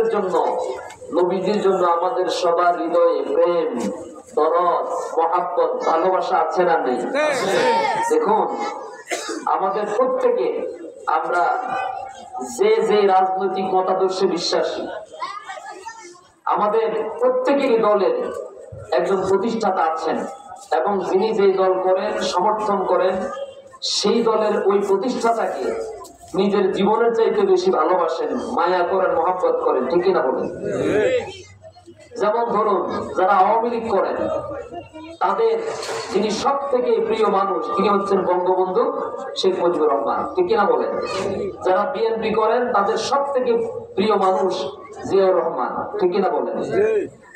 হুজুরের জন্য, নবীজির জন্য আমাদের সবার হৃদয়ে প্রেম, দরদ, মহাব্বত, ভালোবাসা আছে না নেই? দেখুন, আমাদের প্রত্যেকে আমরা যে যে রাজনৈতিক মতাদর্শে বিশ্বাসী, আমাদের প্রত্যেকেরই দলের একজন প্রতিষ্ঠাতা আছেন, এবং যিনি যে দল করেন, সমর্থন করেন, সেই দলের ওই প্রতিষ্ঠাতাকে নিজের জীবনের চাইতে বেশি ভালোবাসেন, মায়া করেন, মহব্বত করেন, ঠিক না বলেন? যেমন ধরুন, যারা আওয়ামী লীগ করেন, তাদের যিনি সব থেকে প্রিয় মানুষ, তিনি হচ্ছেন বঙ্গবন্ধু শেখ মুজিবুর রহমান, ঠিক না বলেন? যারা বিএনপি করেন, তাদের সব থেকে প্রিয় মানুষ জিয়াউর রহমান, ঠিক না বলেন?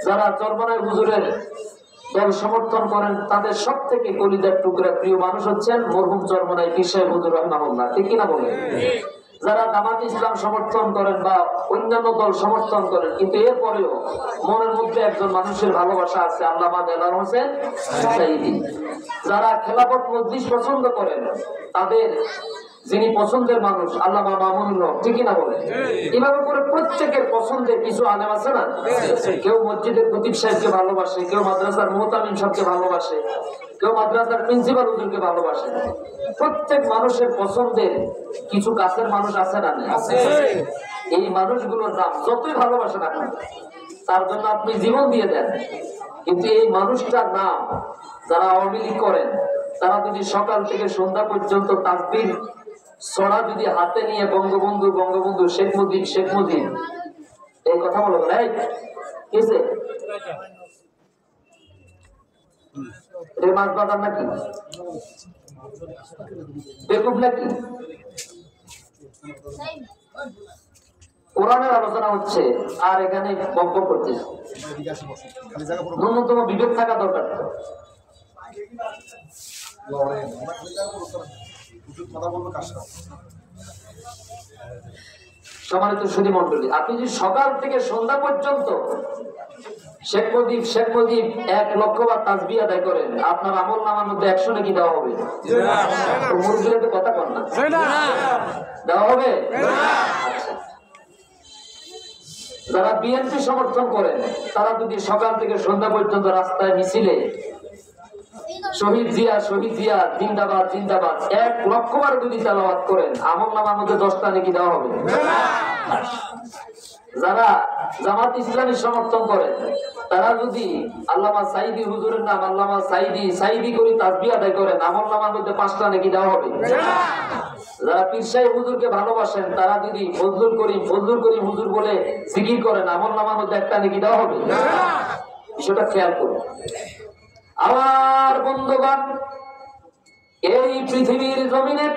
যারা চরমনাই হুজুরের দল সমর্থন করেন, তাদের সব থেকে কলিজার টুকরা প্রিয় মানুষ হচ্ছেন মরহুম চরমনাই পীর সাহেব হুজুর রহমাহুল্লাহ, ঠিক না বলেন? যারা জামাত ইসলাম সমর্থন করেন বা অন্যান্য দল সমর্থন করেন, কিন্তু এরপরেও মনের মধ্যে একজন মানুষের ভালোবাসা আছে, আল্লামা দেলাওয়ার হোসেন সাঈদী। যারা খেলাফত মজলিস পছন্দ করেন, তাদের যিনি পছন্দের মানুষ আল্লামা মামুনুল হক, ঠিক না বলেন? এভাবে করে প্রত্যেকের পছন্দের কিছু আলেম আছে না? কেউ মসজিদের খতিব সাহেবকে ভালোবাসে, কেউ মাদ্রাসার মুহতামিম সাহেবকে ভালোবাসে, কেউ মাদ্রাসার প্রিন্সিপাল হুজুরকে ভালোবাসে। প্রত্যেক মানুষের পছন্দের কিছু কাছের মানুষ আছে না? এই মানুষগুলোর নাম যতই ভালোবাসে না, তার জন্য আপনি জীবন দিয়ে দেন, কিন্তু এই মানুষটার নাম, যারা আওয়ামী লীগ করেন, তারা যদি সকাল থেকে সন্ধ্যা পর্যন্ত তাকবীর ছড়া যদি হাতে নিয়ে বঙ্গবন্ধু বঙ্গবন্ধু, শেখ মুজিব শেখ মুজিব এই কথা বলো, এই কিসে রে মাছ বাজার নাকি বেকুব নাকি? কোরআনের আলোচনা হচ্ছে আর এখানে বক্তব্য করতেছে। ন্যূনতম বিবেক থাকা দরকার। সম্মানিত সুধী মন্ডলী, আপনি যদি সকাল থেকে সন্ধ্যা পর্যন্ত শেখ মুজিব শেখ মুজিব 1 লক্ষ বার তাসবিহ আদায় করেন, আপনার আমল নামার মধ্যে 100 নাকি দেওয়া হবে? মুরগিরা তো কথা কন না, দেওয়া হবে? যারা বিএনপি সমর্থন করেন, তারা যদি সকাল থেকে সন্ধ্যা পর্যন্ত রাস্তায় মিছিলে শহীদ জিয়া শহীদ জিয়া জিন্দাবাদ জিন্দাবাদ 1 লক্ষ বার যদি তেলাওয়াত করেন, আমল নামার মধ্যে 10টা নাকি দেওয়া হবে? যারা জামাত ইসলামী সমর্থন করেন, তারা যদি আল্লামা সাঈদী হুজুরের নাম আল্লামা সাঈদী সাঈদী করে তাসবিহ আদায় করেন, আমল নামার মধ্যে 5টা নাকি দেওয়া হবে? যারা পীর সাহেব হুজুরকে ভালোবাসেন, তারা যদি ফজলুল করিম হুজুর বলে জিকির করেন, আমল নামার মধ্যে 1টা নাকি দেওয়া হবে? বিষয়টা খেয়াল করুন। আমার বন্ধুগণ, এই পৃথিবীর জমিনে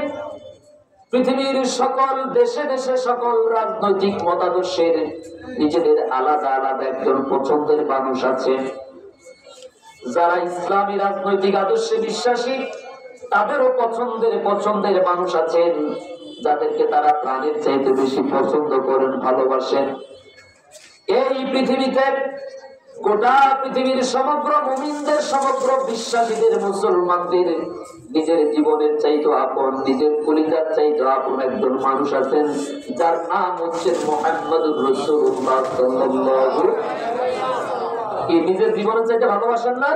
পৃথিবীর সকল দেশে দেশে সকল রাজনৈতিক মতাদর্শের নিজেদের আলাদা আলাদা একজন পছন্দের মানুষ আছে। যারা ইসলামী রাজনৈতিক আদর্শে বিশ্বাসী, তাদেরও পছন্দের মানুষ আছেন, যাদেরকে তারা প্রাণের চাইতে বেশি পছন্দ করেন, ভালোবাসেন। এই পৃথিবীতে গোটা পৃথিবীর সমগ্র মুমিনদের, সমগ্র বিশ্বাসীদের, মুসলমানদের নিজের জীবনের চাইতে আপন, নিজের কলিজার চাইতে আপন একজন মানুষ আছেন, যার নাম হচ্ছে মুহাম্মদুর রাসূলুল্লাহ সাল্লাল্লাহু আলাইহি ওয়াসাল্লাম। কি নিজের জীবনের চাইতে ভালোবাসেন না?